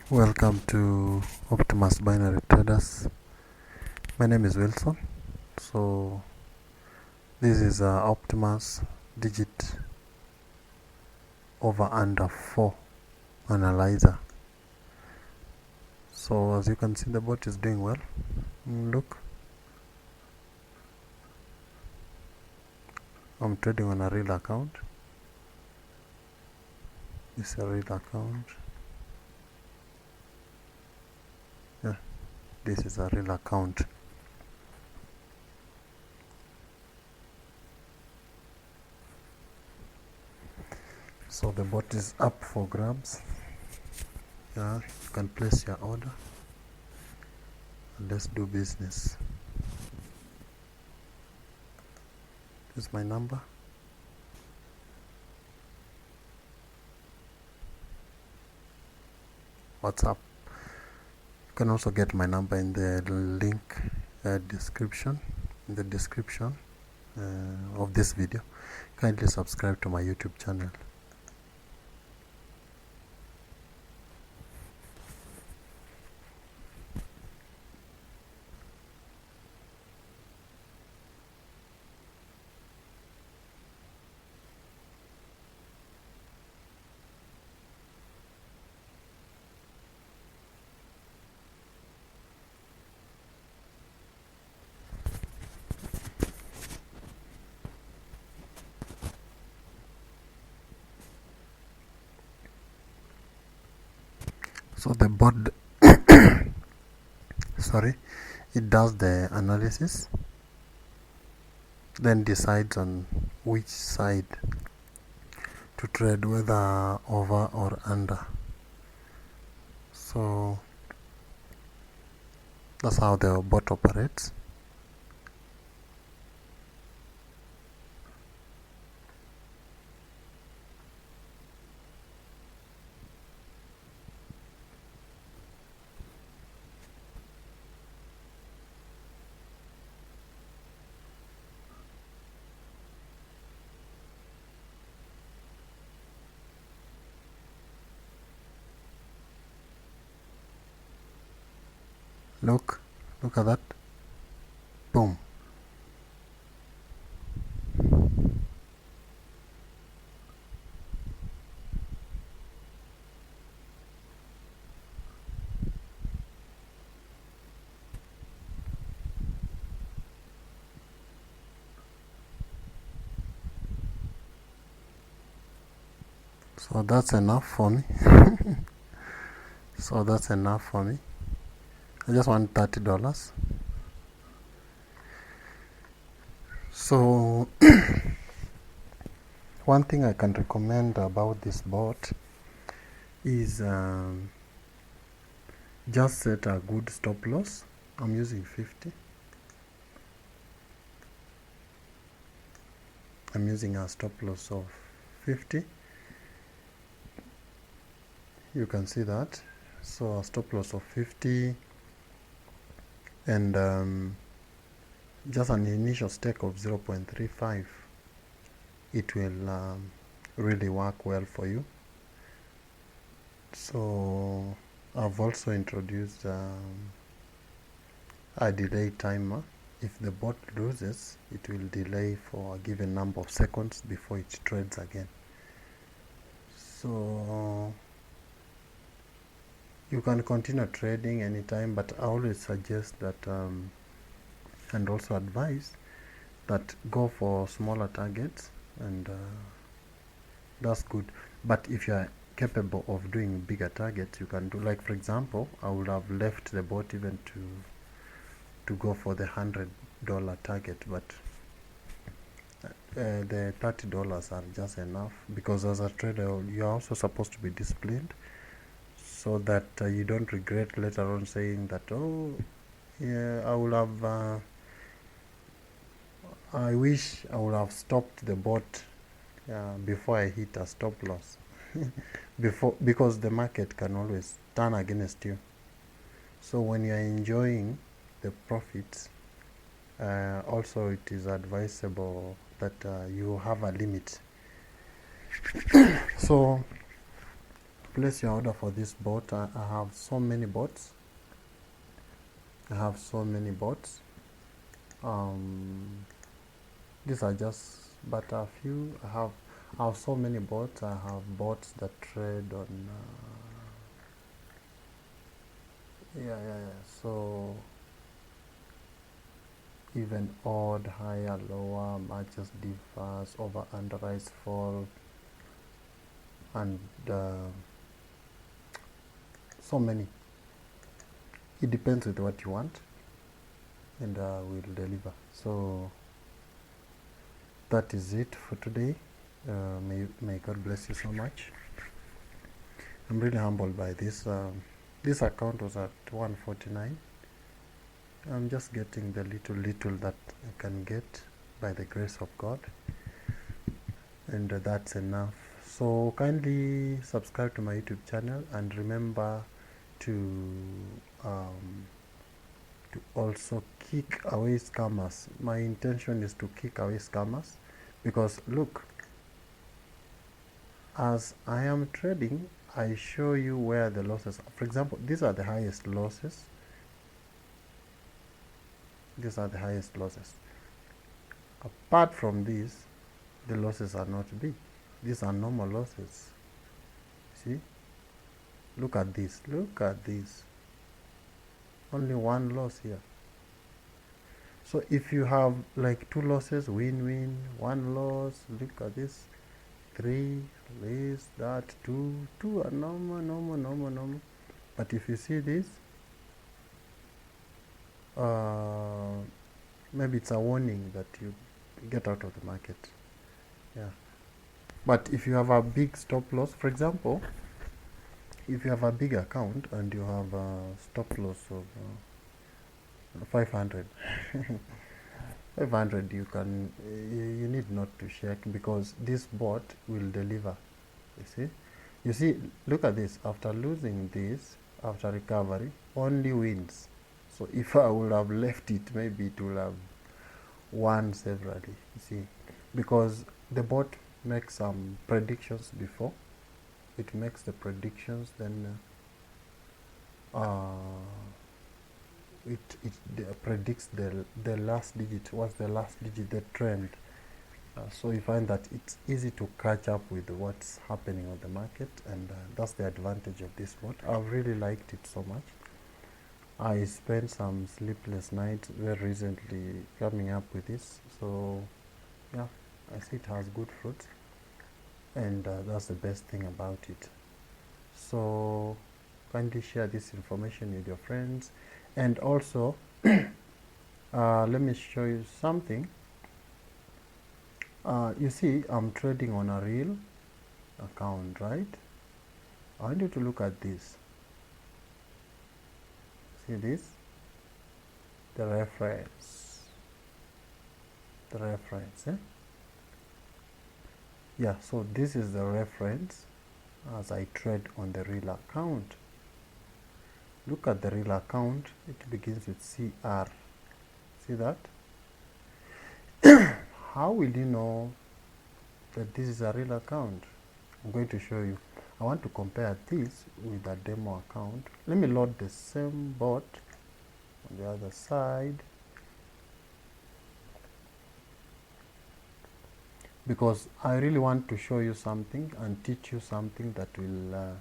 Welcome to Optimus Binary Traders. My name is Wilson. So this is Optimus Digit Over Under 4 Analyser. So as you can see, the bot is doing well. Look, I'm trading on a real account. This is a real account. Yeah, this is a real account. So the bot is up for grabs. Yeah, you can place your order and let's do business. This is my number. WhatsApp. You can also get my number in the link description. In the description of this video. Kindly subscribe to my YouTube channel. So the bot it does the analysis, then decides on which side to trade, whether over or under. So that's how the bot operates. Look at that. Boom. So that's enough for me. I just want $30. So one thing I can recommend about this bot is just set a good stop loss. I'm using 50. I'm using a stop loss of 50. You can see that. So a stop loss of 50 and just an initial stake of 0.35. It will really work well for you. So I've also introduced a delay timer. If the bot loses, it will delay for a given number of seconds before it trades again. So you can continue trading anytime, but I always suggest that and also advise that go for smaller targets, and that's good. But if you are capable of doing bigger targets, you can do, like for example, I would have left the bot even to go for the $100 target, but the $30 are just enough, because as a trader you are also supposed to be disciplined, so that you don't regret later on saying that, oh yeah, I wish I would have stopped the bot before I hit a stop loss. Because the market can always turn against you. So when you are enjoying the profits, also it is advisable that you have a limit. So place your order for this bot. I have so many bots. These are just but a few. I have so many bots. I have bots that trade on so even odd, higher, lower, matches, differs, over, under, rise, fall, and so many. It depends with what you want, and we'll deliver. So that is it for today. May God bless you so much. I'm really humbled by this. This account was at 149. I'm just getting the little that I can get by the grace of God, and that's enough. So kindly subscribe to my YouTube channel, and remember to also kick away scammers. My intention is to kick away scammers, because look, as I am trading, I show you where the losses are. For example, these are the highest losses. Apart from these, the losses are not big. These are normal losses. See, look at this, only one loss here. So if you have like 2 losses, win, 1 loss, look at this, 3, this, that, 2 are normal. But if you see this, maybe it's a warning that you get out of the market. Yeah. But if you have a big stop loss, for example, if you have a big account and you have a stop loss of 500 500, you need not to shake, because this bot will deliver. You see, look at this. After losing this, after recovery, only wins. So if I would have left it, maybe it will have won severally. You see, because the bot makes some predictions before. It makes the predictions, then it predicts the last digit. What's the last digit? The trend. So you find that it's easy to catch up with what's happening on the market, and that's the advantage of this bot. I've really liked it so much. I spent some sleepless nights very recently coming up with this. So yeah, I see it has good fruits, and that's the best thing about it. So kindly share this information with your friends, and also let me show you something. You see, I'm trading on a real account, right? I want you to look at this. See this? The reference. Yeah, so this is the reference as I trade on the real account. Look at the real account. It begins with CR. See that? How will you know that this is a real account? I'm going to show you. I want to compare this with a demo account. Let me load the same bot on the other side, because I really want to show you something and teach you something that will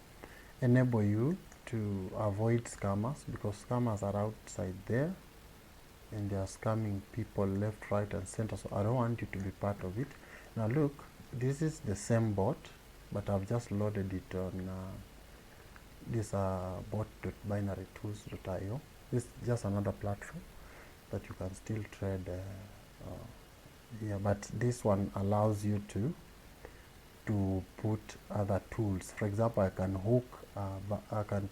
enable you to avoid scammers, because scammers are outside there and they are scamming people left, right, and center. So I don't want you to be part of it. Now look, this is the same bot, but I've just loaded it on this bot.binarytools.io. This is just another platform that you can still trade. Yeah, but this one allows you to put other tools. For example, I can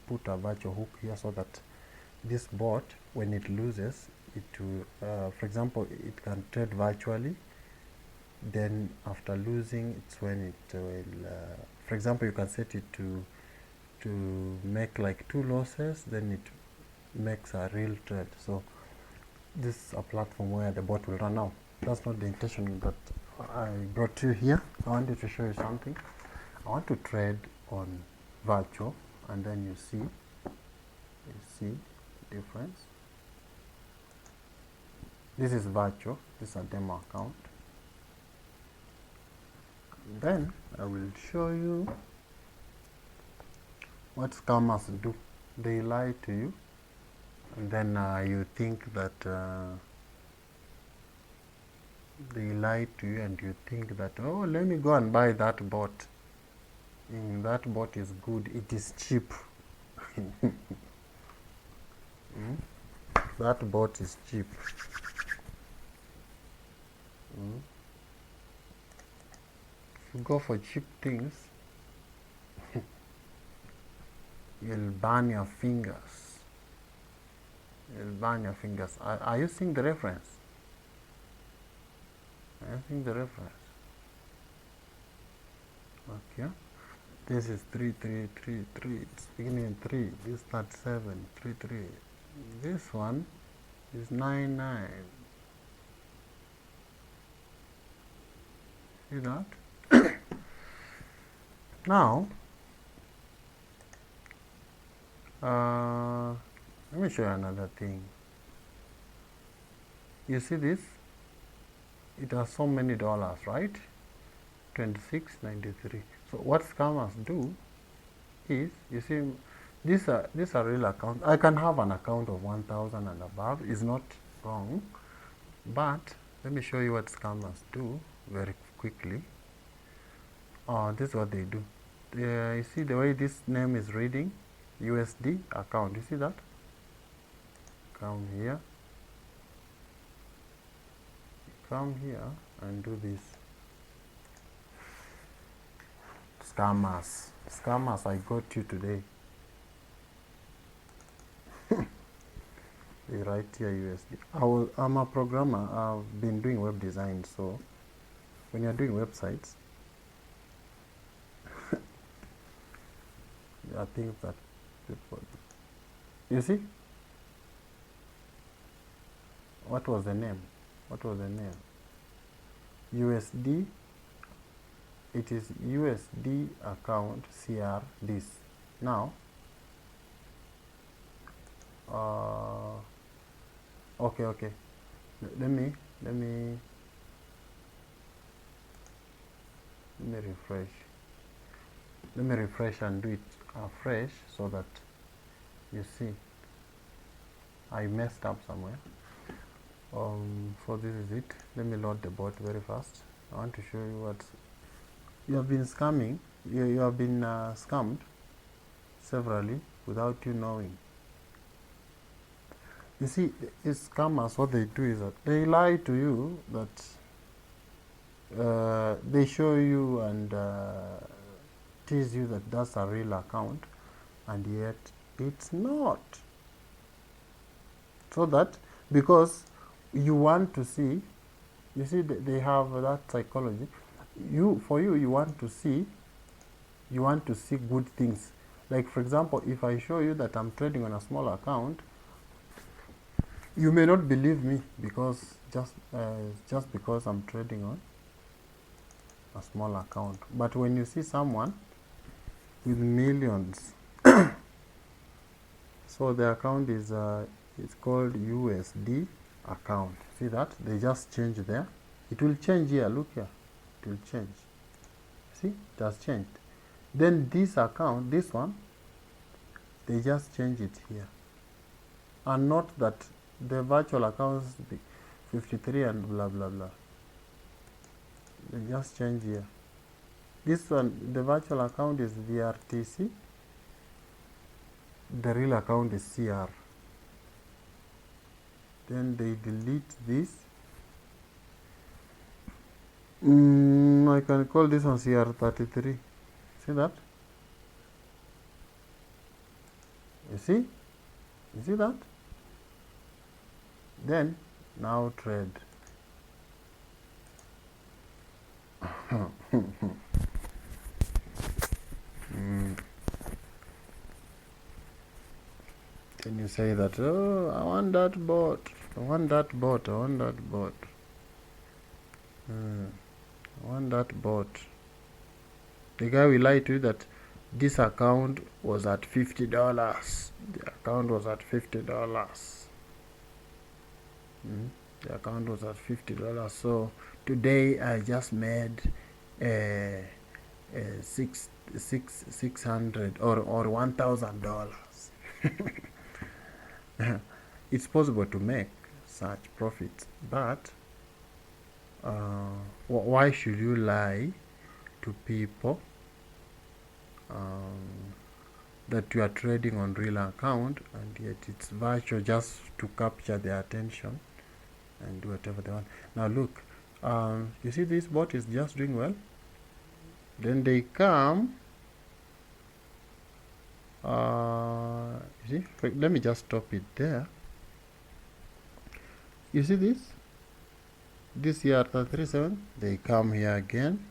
put a virtual hook here, so that this bot, when it loses, it will, for example, it can trade virtually. Then after losing, it's when it will, for example, you can set it to make like 2 losses, then it makes a real trade. So this is a platform where the bot will run. Now that's not the intention that I brought you here. I wanted to show you something. I want to trade on virtual, and then you see difference. This is virtual, this is a demo account. Then I will show you what scammers do. They lie to you, and then you think that they lie to you, and you think that, oh, let me go and buy that bot. That bot is good, it is cheap. That bot is cheap. If you go for cheap things, you'll burn your fingers. You'll burn your fingers. Are you seeing the reference? Are you seeing the reference? Okay. This is 3333. It's beginning in 3. This is 37. 33. This one is 99. See that? Now, let me show you another thing. You see this? It has so many dollars, right? 26.93. So what scammers do is, you see, these are real accounts. I can have an account of 1,000 and above. It's not wrong, but let me show you what scammers do very quickly. This is what they do. You see the way this name is reading, USD account. You see that? Come here. Come here and do this. Scammers. Scammers, I got you today. They write here USD. I'm a programmer. I've been doing web design, so when you're doing websites, there are things that people do. You see? What was the name? What was the name? USD. It is USD account CR this. Now, okay. Let me refresh. Let me refresh and do it afresh so that you see I messed up somewhere. So this is it. Let me load the bot very fast. I want to show you what you have been scamming. You have been scammed severally without you knowing. You see, these scammers, what they do is that they lie to you, that they show you and tease you that that's a real account, and yet it's not. So that, because you want to see, you see, they have that psychology. You want to see good things. Like, for example, if I show you that I'm trading on a small account, you may not believe me because just because I'm trading on a small account. But when you see someone with millions, so the account is it's called USD account. See that? They just change there. It will change here. Look here. It will change. See? It has changed. Then this account, this one, they just change it here. And not that the virtual accounts 53 and blah blah blah. They just change here. This one, the virtual account is VRTC. The real account is CR. Then they delete this. I can call this one CR33. See that? You see? You see that? Then, now trade. Can you say that, oh, I want that bot, I want that bot, I want that bot. I want that bot. The guy will lie to you that this account was at $50. The account was at $50. The account was at $50. So today I just made six hundred or $1,000. It's possible to make such profits, but why should you lie to people that you are trading on real account and yet it's virtual, just to capture their attention and do whatever they want? Now look, you see this bot is just doing well. Then they come, you see, let me just stop it there. You see this here 37, they come here again.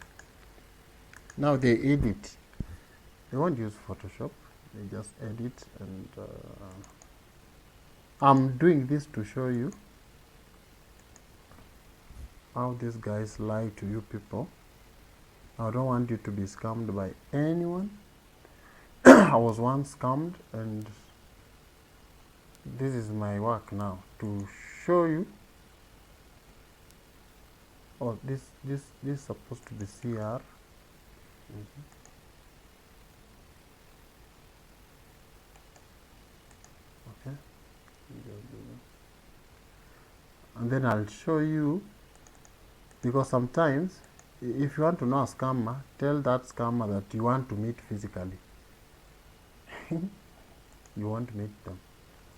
Now they edit. They won't use Photoshop, they just edit, and I'm doing this to show you how these guys lie to you people. I don't want you to be scammed by anyone. I was once scammed, and this is my work now to show you. Oh, this is supposed to be CR. Okay, and then I'll show you, because sometimes if you want to know a scammer, tell that scammer that you want to meet physically. You won't meet them.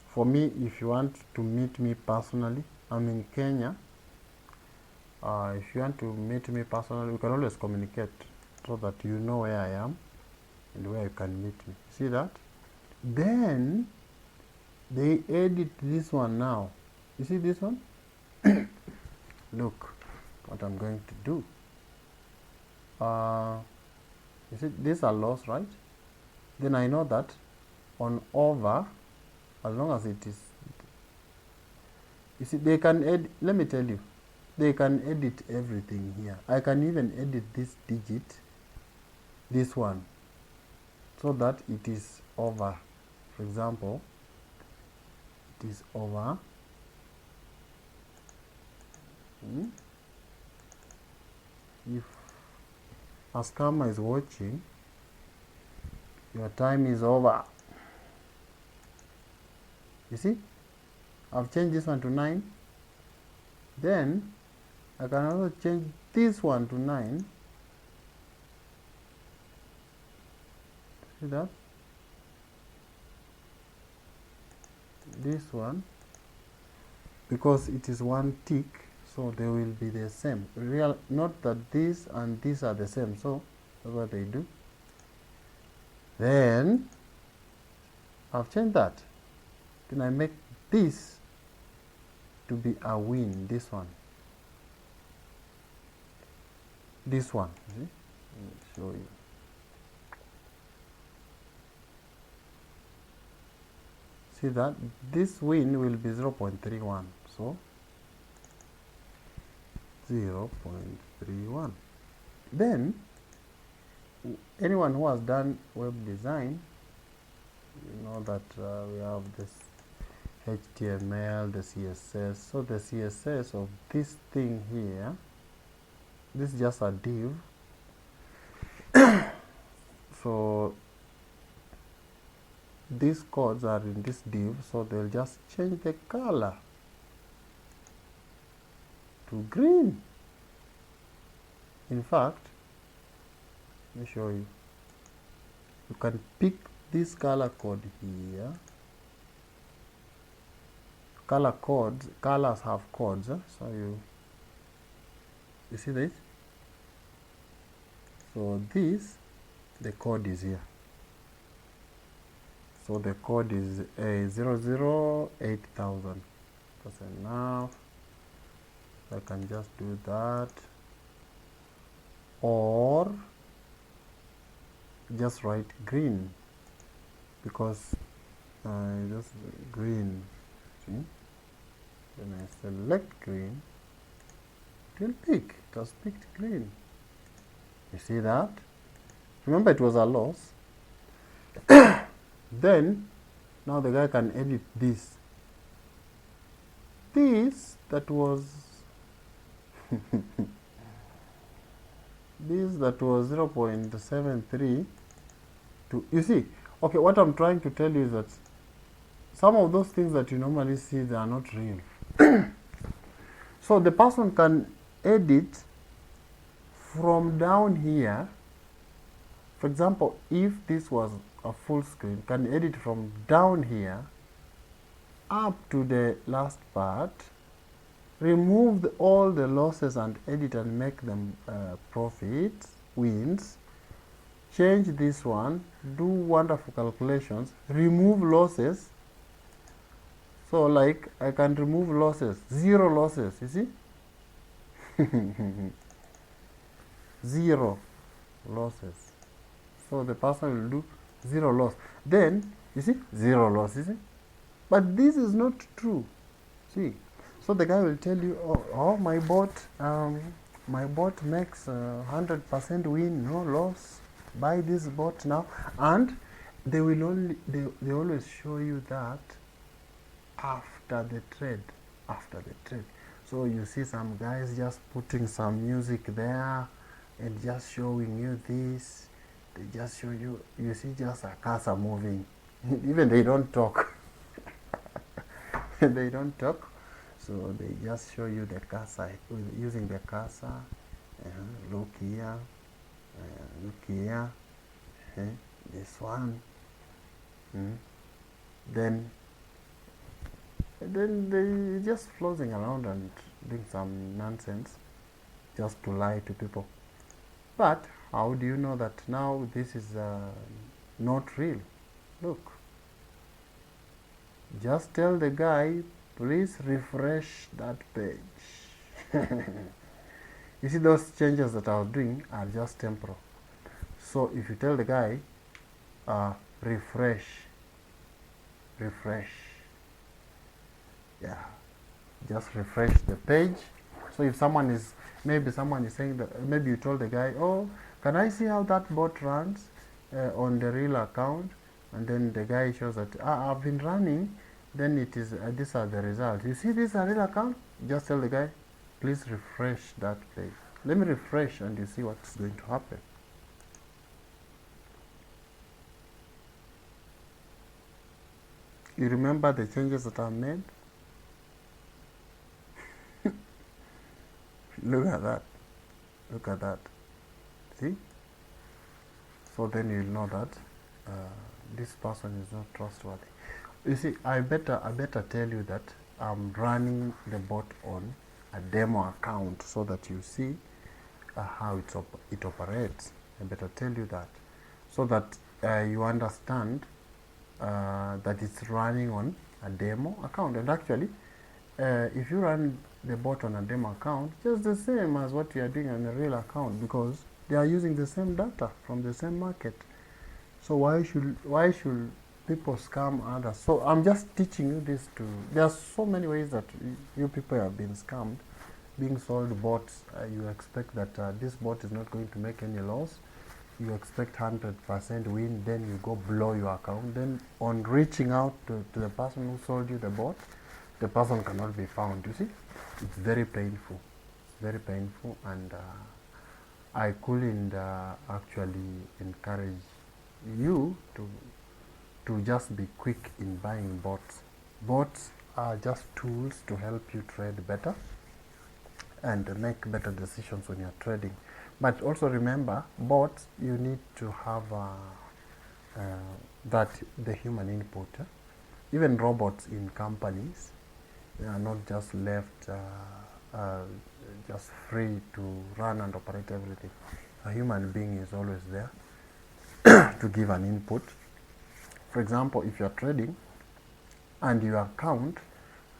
For me, if you want to meet me personally, I'm in Kenya. If you want to meet me personally, we can always communicate so that you know where I am and where you can meet me. See that? Then they edit this one now. You see this one? Look what I'm going to do. You see, these are loss, right? Then I know that on over, as long as it is, you see, they can edit. Let me tell you, they can edit everything here. I can even edit this digit, this one, so that it is over. For example, it is over. If a scammer is watching, your time is over. You see, I've changed this one to 9. Then I can also change this one to 9. See that? This one, because it is one tick, so they will be the same. Not that this and this are the same, so that's what they do. Then I've changed that. Then I make this to be a win. This one. This one. See? Let me show you. See that? This win will be 0.31. So 0.31. Then anyone who has done web design, you know that we have this HTML, the CSS. So the CSS of this thing here, this is just a div. So these codes are in this div, so they'll just change the color to green. In fact, let me show you. You can pick this color code here. Colors have codes, so you see this? So this, the code is here. So the code is 008,000. That's enough. I can just do that, or just write green, because just green. See? Then I select green, it will pick. It has picked green. You see that? Remember, it was a loss. Then now the guy can edit this. This that was this that was 0.73 to, you see, okay, what I'm trying to tell you is that some of those things that you normally see, they are not real. So the person can edit from down here. For example, if this was a full screen, can edit from down here up to the last part, remove all the losses and edit and make them profits, wins, change this one, do wonderful calculations, remove losses. So like I can remove losses, 0 losses, you see? 0 losses. So the person will do 0 loss. Then, you see, 0 loss, you see? But this is not true. See? So the guy will tell you, oh my bot makes 100% win, no loss. Buy this bot now. And they will they always show you that after the trade. So you see some guys just putting some music there and just showing you this. They just show you, you see just a cursor moving. Even they don't talk. They don't talk. So they just show you the cursor, using the cursor. Look here, this one. Then they just floating around and doing some nonsense just to lie to people. But how do you know that now this is not real? Look, just tell the guy, please refresh that page. You see, those changes that I was doing are just temporal. So if you tell the guy, refresh, yeah, just refresh the page. So if someone is, maybe someone is saying that, maybe you told the guy, oh, can I see how that bot runs on the real account? And then the guy shows that, I've been running, then it is, these are the results. You see this is a real account? Just tell the guy, please refresh that page. Let me refresh and you see what's going to happen. You remember the changes that I made? Look at that. Look at that. See? So then you'll know that this person is not trustworthy. You see, I better tell you that I'm running the bot on a demo account so that you see how it operates. I better tell you that so that you understand that it's running on a demo account. And actually, if you run the bot on a demo account, just the same as what you are doing on a real account, because they are using the same data from the same market. So why should people scam others? So I'm just teaching you this to. There are so many ways that you people have been scammed, being sold bots. You expect that this bot is not going to make any loss. You expect 100% win, then you go blow your account. Then on reaching out to the person who sold you the bot, the person cannot be found. You see, it's very painful. It's very painful, and I couldn't actually encourage you to just be quick in buying bots. Bots are just tools to help you trade better and make better decisions when you're trading. But also remember, bots, you need to have the human input. Even robots in companies, they are not just left just free to run and operate everything. A human being is always there to give an input. For example, if you're trading and your account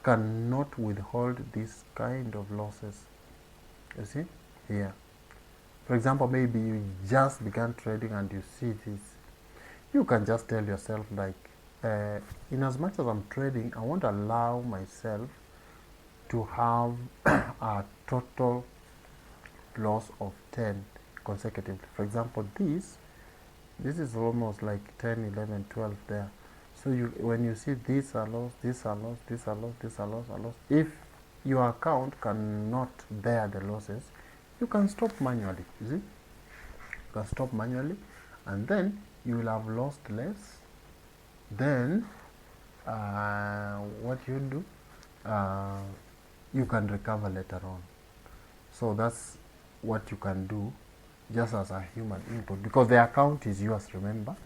cannot withhold this kind of losses, you see here. For example, maybe you just began trading and you see this, you can just tell yourself, like, in as much as I'm trading, I won't allow myself to have a total loss of 10 consecutively. For example, this This is almost like 10, 11, 12 there. So when you see these are lost, these are lost, these are lost, these are lost, if your account cannot bear the losses, you can stop manually. You see, you can stop manually, and then you will have lost less. Then what you do, you can recover later on. So that's what you can do just as a human input, because the account is yours, remember.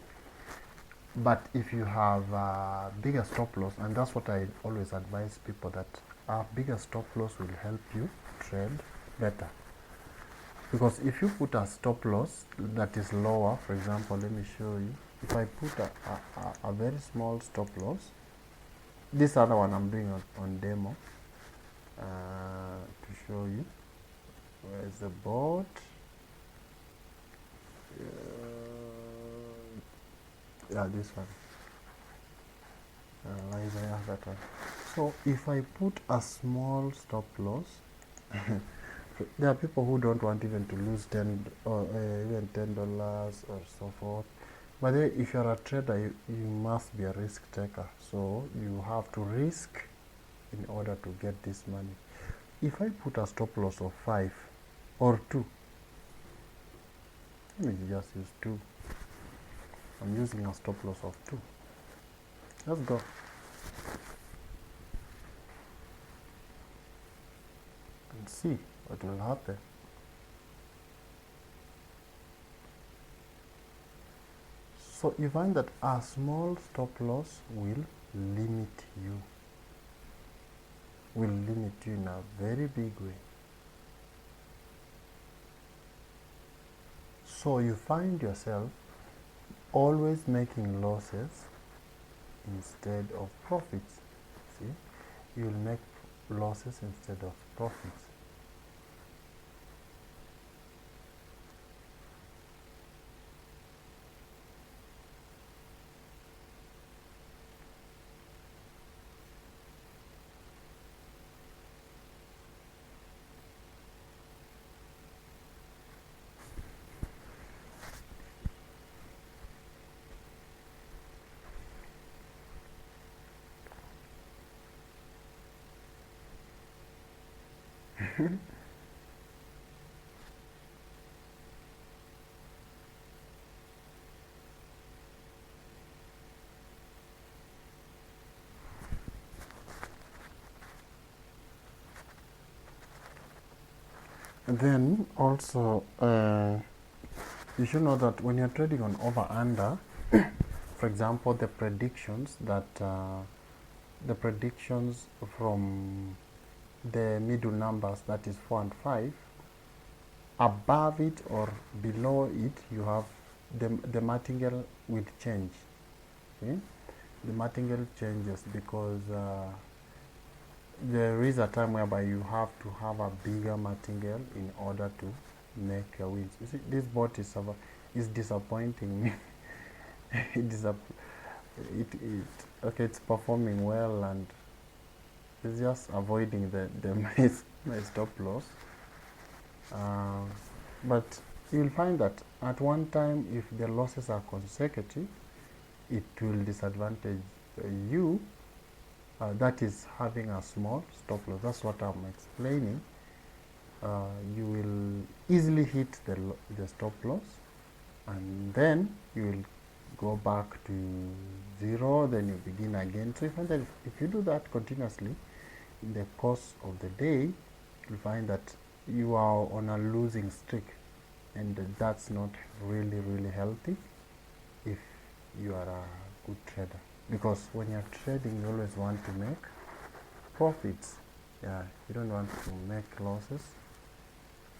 But if you have a bigger stop loss, and that's what I always advise people, that a bigger stop loss will help you trade better. Because if you put a stop loss that is lower, for example, let me show you. If I put a very small stop loss, this other one I'm doing on demo to show you. Where is the board? Yeah, this one. Analyser, yeah, that one. So if I put a small stop loss, there are people who don't want even to lose 10 or even $10 or so forth. But then if you're a trader, you must be a risk taker. So you have to risk in order to get this money. If I put a stop loss of 5 or 2, let me just use 2. I'm using a stop loss of 2. Let's go. And see what will happen. So you find that a small stop loss will limit you. Will limit you in a very big way. So you find yourself always making losses instead of profits. See, you'll make losses instead of profits. And then also, you should know that when you're trading on over under, for example, the predictions from the middle numbers, that is 4 and 5, above it or below it, you have the martingale will change. Okay? The martingale changes because there is a time whereby you have to have a bigger martingale in order to make a wins. You see, this bot is disappointing me. Okay, it's performing well and it's just avoiding my stop loss. But you'll find that at one time, if the losses are consecutive, it will disadvantage you. That is having a small stop loss. That's what I'm explaining. You will easily hit the stop loss, and then you will go back to 0, then you begin again. So you find that if you do that continuously in the course of the day, you'll find that you are on a losing streak, and that's not really healthy if you are a good trader. Because when you're trading, you always want to make profits. Yeah, you don't want to make losses.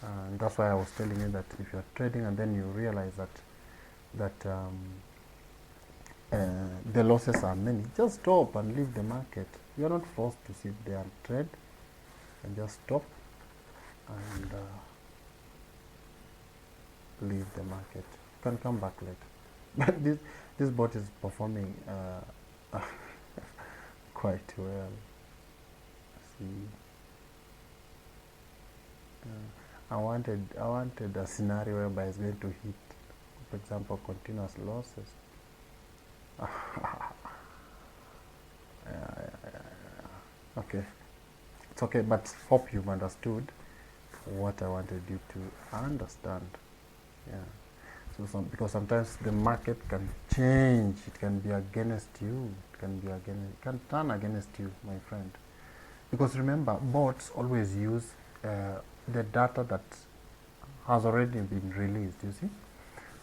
And that's why I was telling you that if you're trading and then you realize that the losses are many, just stop and leave the market. You're not forced to sit there and trade, and just stop and leave the market. You can come back later. But this bot is performing quite well. See, I wanted a scenario whereby it's going to hit for example, continuous losses. Okay, it's okay, but hope you've understood what I wanted you to understand. Yeah. So because sometimes the market can change, it can be against you, it can turn against you, my friend. Because remember, bots always use the data that has already been released, you see.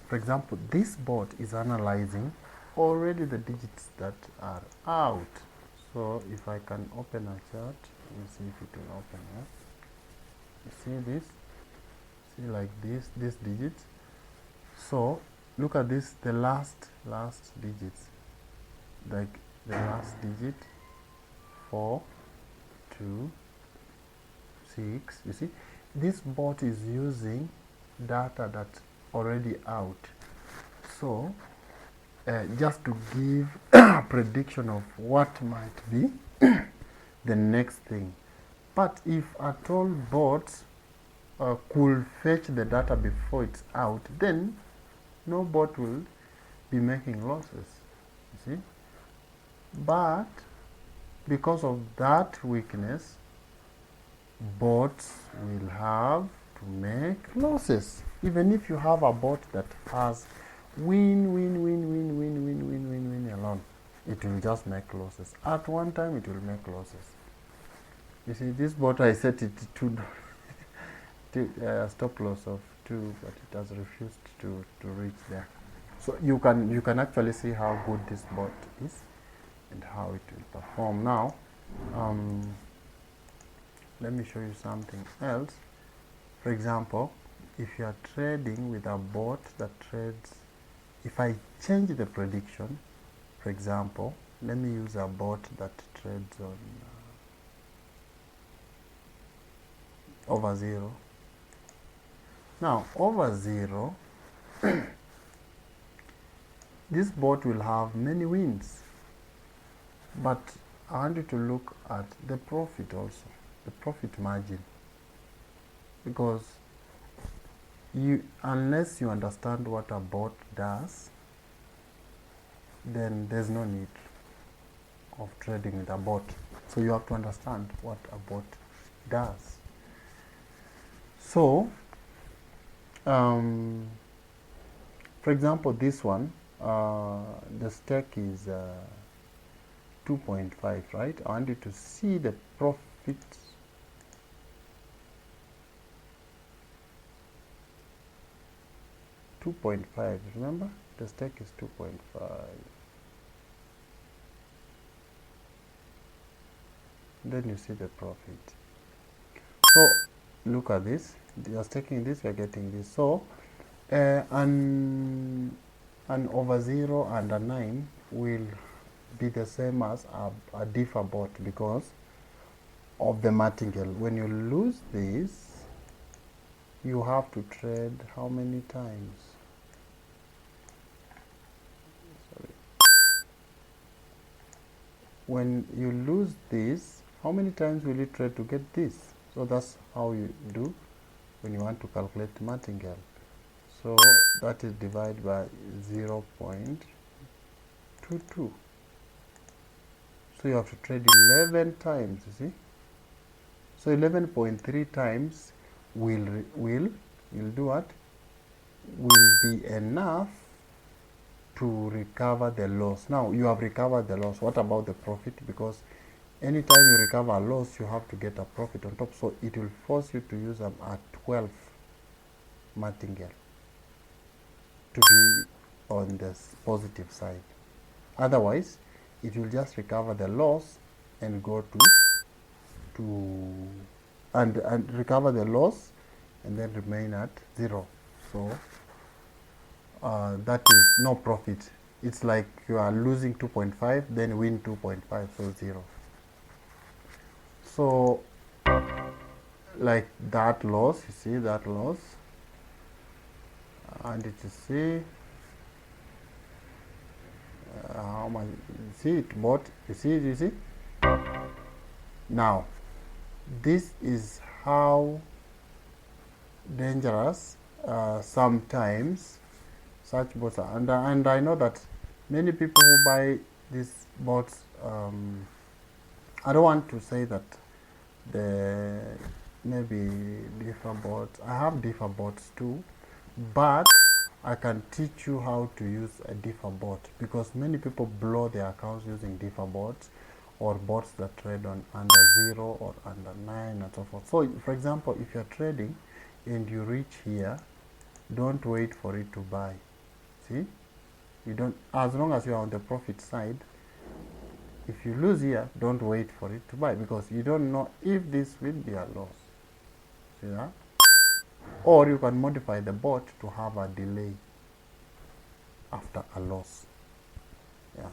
For example, this bot is analyzing already the digits that are out. So if I can open a chart, let me see if it will open. You see this? See, like this digits. So look at this, the last digits, like the last digit, 4, 2, 6. You see, this bot is using data that's already out. So just to give a prediction of what might be the next thing. But if at all bots could fetch the data before it's out, then no bot will be making losses, you see. But because of that weakness, bots will have to make losses. Even if you have a bot that has win alone, it will just make losses. At one time, it will make losses. You see, this bot, I set it to stop loss of 2, but it has refused to reach there. So you can actually see how good this bot is and how it will perform. Now, let me show you something else. For example, if you are trading with a bot that trades, if I change the prediction, for example, let me use a bot that trades on over 0. Now, over 0, this bot will have many wins, but I want you to look at the profit also, the profit margin, because unless you understand what a bot does, then there's no need of trading with a bot. So you have to understand what a bot does. So, for example, this one, the stake is 2.5, right? I want you to see the profit. $2.5, remember? The stake is 2.5. Then you see the profit. So look at this. You are staking this, we are getting this. So an over 0 and a 9 will be the same as a differ bot because of the martingale. When you lose this, you have to trade how many times? Sorry. When you lose this, how many times will you trade to get this? So that's how you do when you want to calculate martingale. So that is divided by 0.22. So you have to trade 11 times, you see. So 11.3 times will do what? Will be enough to recover the loss. Now you have recovered the loss. What about the profit? Because anytime you recover a loss, you have to get a profit on top. So it will force you to use a 12 martingale to be on the positive side. Otherwise, it will just recover the loss and go and recover the loss and then remain at 0. So that is no profit. It's like you are losing 2.5, then win 2.5, so 0. So like that loss, you see that loss, and it is see how much. You see it bought. You see. Now, this is how dangerous sometimes such bots are, and I know that many people who buy these bots, I don't want to say that the maybe differ bots. I have differ bots too, but I can teach you how to use a differ bot, because many people blow their accounts using differ bots or bots that trade on under 0 or under 9 and so forth. So for example, if you're trading and you reach here, don't wait for it to buy. See, you don't, as long as you're on the profit side, if you lose here, don't wait for it to buy, because you don't know if this will be a loss. See that? Or you can modify the bot to have a delay after a loss. Yeah,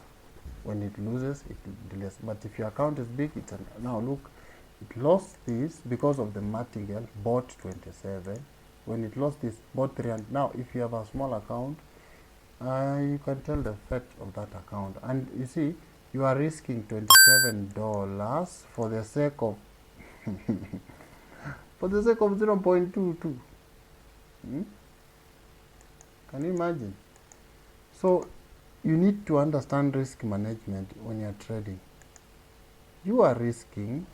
when it loses, it delays. But if your account is big, it's now look, it lost this because of the Martingale bot 27. When it lost this bot 300, now if you have a small account, you can tell the fate of that account, and you see you are risking $27 for the sake of for the sake of 0.22. Can you imagine? So you need to understand risk management when you're trading. You are risking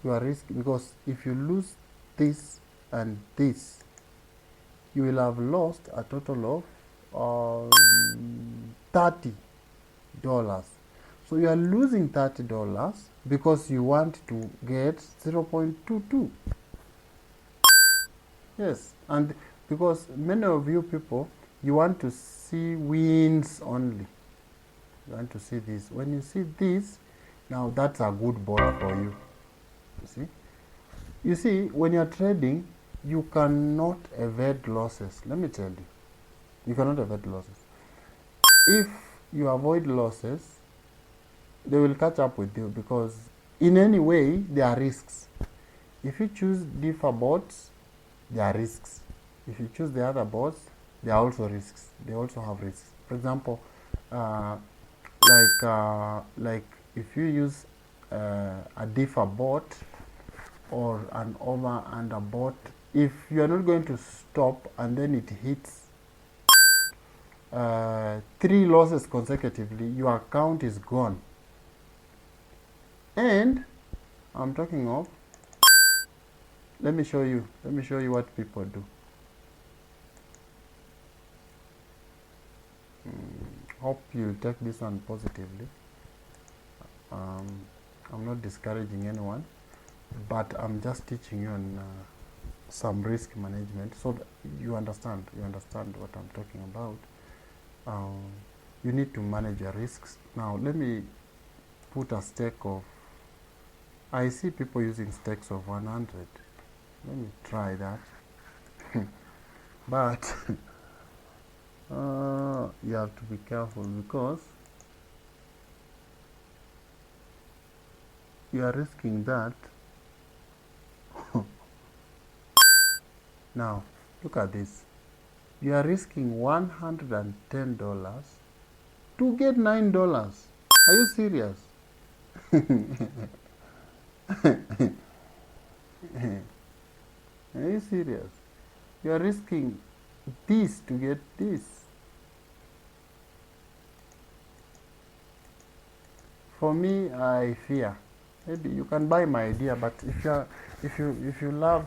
because if you lose this and this, you will have lost a total of $30. So you are losing $30 because you want to get 0.22. Yes, and because many of you people, you want to see wins only. You want to see this. When you see this, now that's a good ball for you. You see, when you're trading, you cannot evade losses. Let me tell you, you cannot evade losses. If you avoid losses, they will catch up with you, because in any way there are risks. If you choose differ bots, there are risks. If you choose the other bots, there are also risks. They also have risks. For example, like if you use a differ bot or an over under bot, if you are not going to stop and then it hits 3 losses consecutively, your account is gone. And I'm talking of, let me show you what people do. Hope you take this one positively. I'm not discouraging anyone, but I'm just teaching you on some risk management, so that you understand what I'm talking about. You need to manage your risks. Now let me put a stake of, I see people using stakes of 100. Let me try that. But you have to be careful, because you are risking that. Now look at this. You are risking $110 to get $9. Are you serious? Are you serious? You are risking this to get this. For me, I fear. Maybe you can buy my idea, but if you love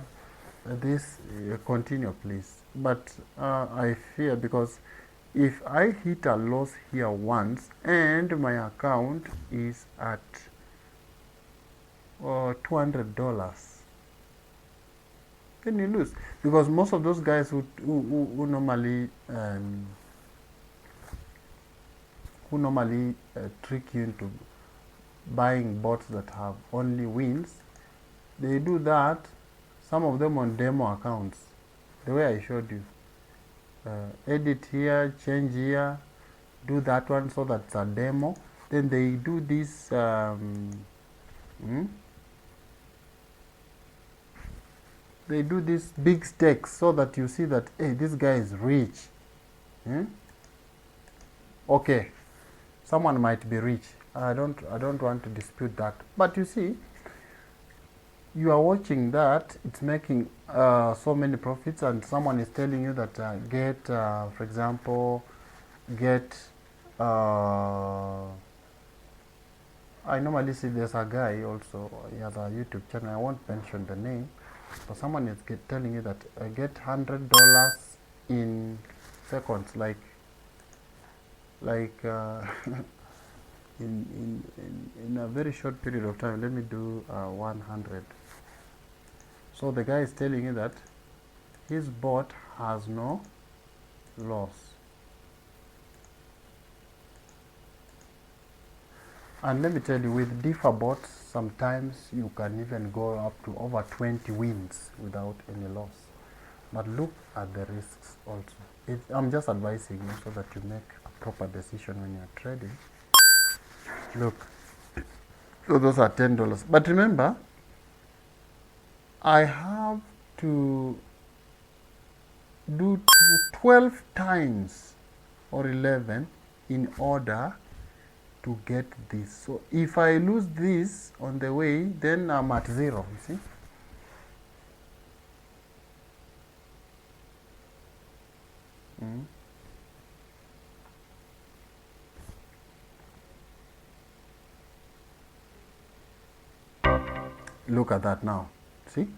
this, continue, please. But I fear, because if I hit a loss here once and my account is at $200, then you lose. Because most of those guys who normally trick you into buying bots that have only wins, they do that, some of them on demo accounts, the way I showed you. Edit here, change here, do that one, so that's a demo. Then they do this they do this big stakes, so that you see that, hey, this guy is rich. Okay, someone might be rich. I don't want to dispute that. But you see, you are watching that, it's making so many profits, and someone is telling you that get, for example, get, I normally see there's a guy also, he has a YouTube channel, I won't mention the name, but someone is telling you that get $100 in seconds, like in a very short period of time. Let me do 100. So the guy is telling you that his bot has no loss. And let me tell you, with differ bots, sometimes you can even go up to over 20 wins without any loss. But look at the risks also. I'm just advising you so that you make a proper decision when you're trading. Look, so those are $10. But remember, I have to do 12 times or 11 in order to get this. So if I lose this on the way, then I'm at 0, you see. Look at that now, see.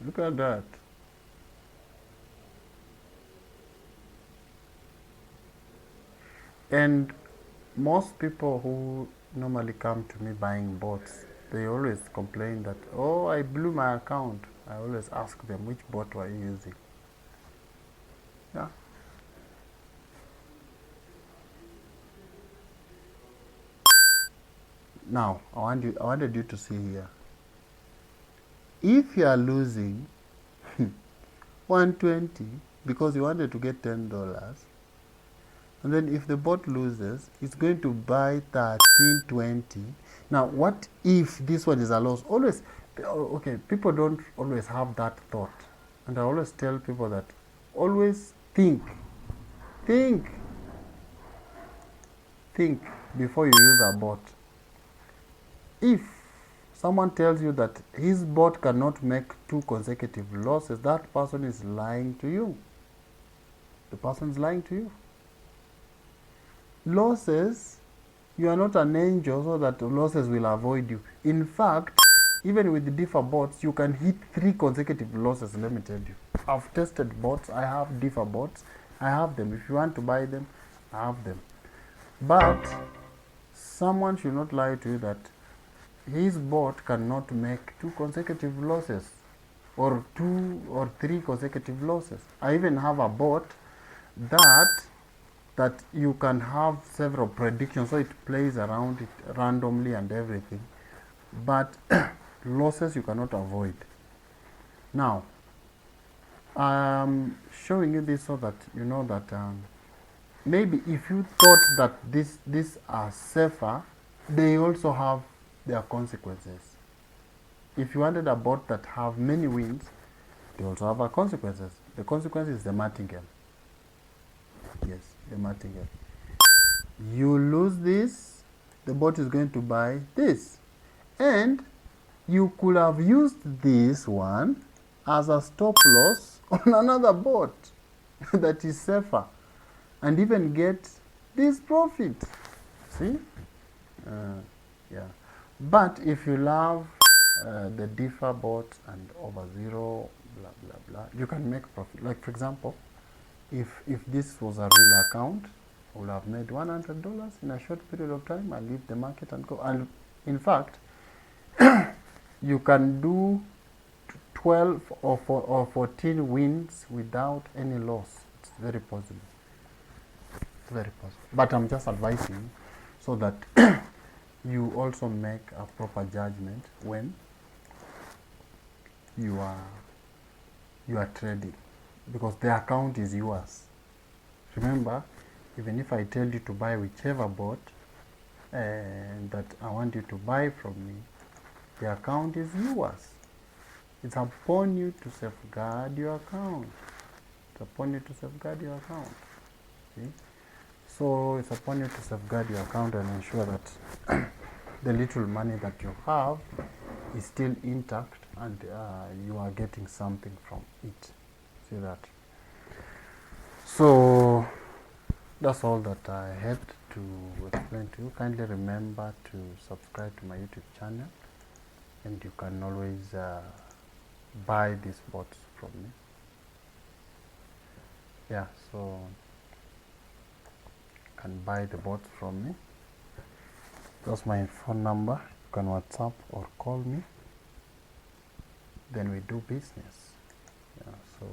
Look at that. And most people who normally come to me buying bots, they always complain that, oh, I blew my account. I always ask them, which bot were you using? Yeah. Now, I wanted you to see here. If you are losing 120 because you wanted to get $10, and then if the bot loses, it's going to buy 1320. Now, what if this one is a loss? Always, okay, people don't always have that thought. And I always tell people that always think before you use a bot. If someone tells you that his bot cannot make 2 consecutive losses, that person is lying to you. The person is lying to you. Losses, you are not an angel so that losses will avoid you. In fact, even with the differ bots, you can hit 3 consecutive losses, let me tell you. I've tested bots, I have differ bots, I have them. If you want to buy them, I have them. But someone should not lie to you that his bot cannot make 2 consecutive losses or 2 or 3 consecutive losses. I even have a bot that you can have several predictions, so it plays around it randomly and everything, but losses you cannot avoid. Now, I'm showing you this so that you know that maybe if you thought that these are safer, they also have their consequences. If you wanted a bot that have many wins, they also have a consequences. The consequence is the Martingale. Yes, the Martingale. You lose this, the bot is going to buy this. And you could have used this one as a stop loss on another bot that is safer and even get this profit. See? Yeah. But if you love the differ bot and over 0, blah, blah, blah, you can make profit. Like, for example, if this was a real account, I would have made $100 in a short period of time. I leave the market and go. And in fact, you can do 12 or 14 wins without any loss. It's very possible. It's very possible. But I'm just advising so that you also make a proper judgment when you are trading, because the account is yours. Remember, even if I tell you to buy whichever bot that I want you to buy from me, the account is yours. It's upon you to safeguard your account. It's upon you to safeguard your account. See? So it's upon you to safeguard your account and ensure that the little money that you have is still intact and you are getting something from it. See that? So that's all that I had to explain to you. Kindly remember to subscribe to my YouTube channel, and you can always buy these bots from me. Yeah, so you can buy the bots from me. That's my phone number. You can WhatsApp or call me. Then we do business. Yeah, so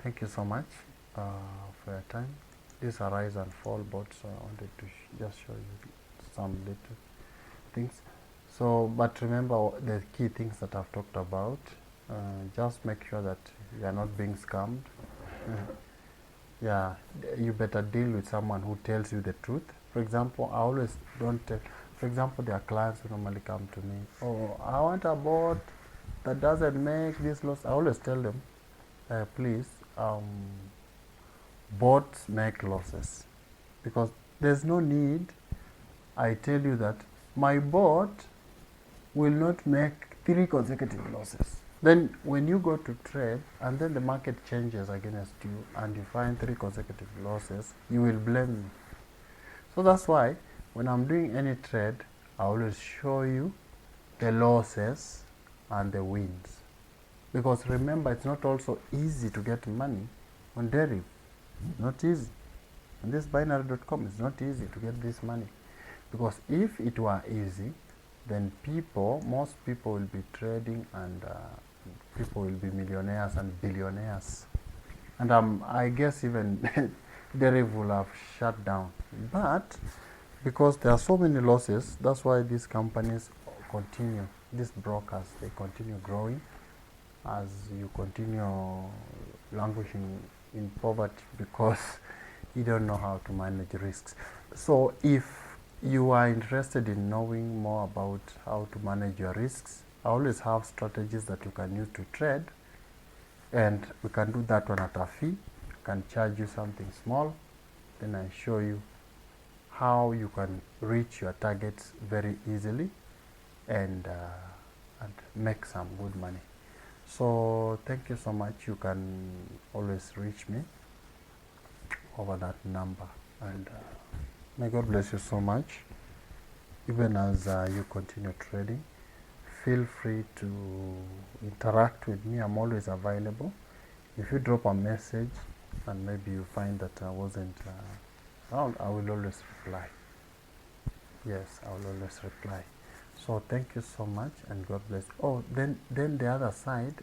thank you so much for your time. These are rise and fall bots, so I wanted to just show you some little things. So, but remember the key things that I've talked about. Just make sure that you are not being scammed. Yeah, you better deal with someone who tells you the truth. For example, I always don't tell. For example, there are clients who normally come to me. Oh, I want a bot that doesn't make this loss. I always tell them, please, bots make losses, because there's no need I tell you that my bot will not make 3 consecutive losses. Then when you go to trade and then the market changes against you and you find 3 consecutive losses, you will blame me. So that's why when I'm doing any trade, I always show you the losses and the wins. Because remember, it's not also easy to get money on derivative. Not easy. On this binary.com, it's not easy to get this money. Because if it were easy, then most people will be trading, and people will be millionaires and billionaires. And I guess even derivative will have shut down. But because there are so many losses, that's why these companies continue, these brokers, they continue growing as you continue languishing in poverty, because you don't know how to manage risks. So if you are interested in knowing more about how to manage your risks, I always have strategies that you can use to trade, and we can do that one at a fee. I can charge you something small, then I show you how you can reach your targets very easily and make some good money. So thank you so much. You can always reach me over that number, and may God bless you so much. Even as you continue trading, feel free to interact with me. I'm always available. If you drop a message and maybe you find that I wasn't around, I will always reply. Yes, I will always reply. So thank you so much, and God bless. Oh, then the other side,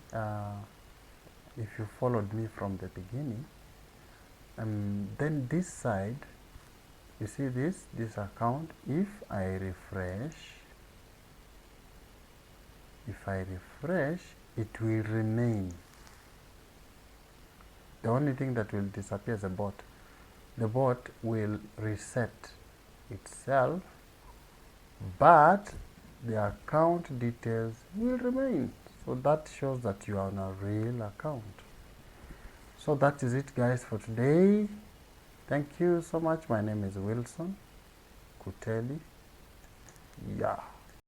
if you followed me from the beginning, then this side, you see this account, if I refresh, it will remain. The only thing that will disappear is the bot. The bot will reset itself, but the account details will remain. So that shows that you are on a real account. So that is it, guys, for today. Thank you so much. My name is Wilson Kuteli. Yeah.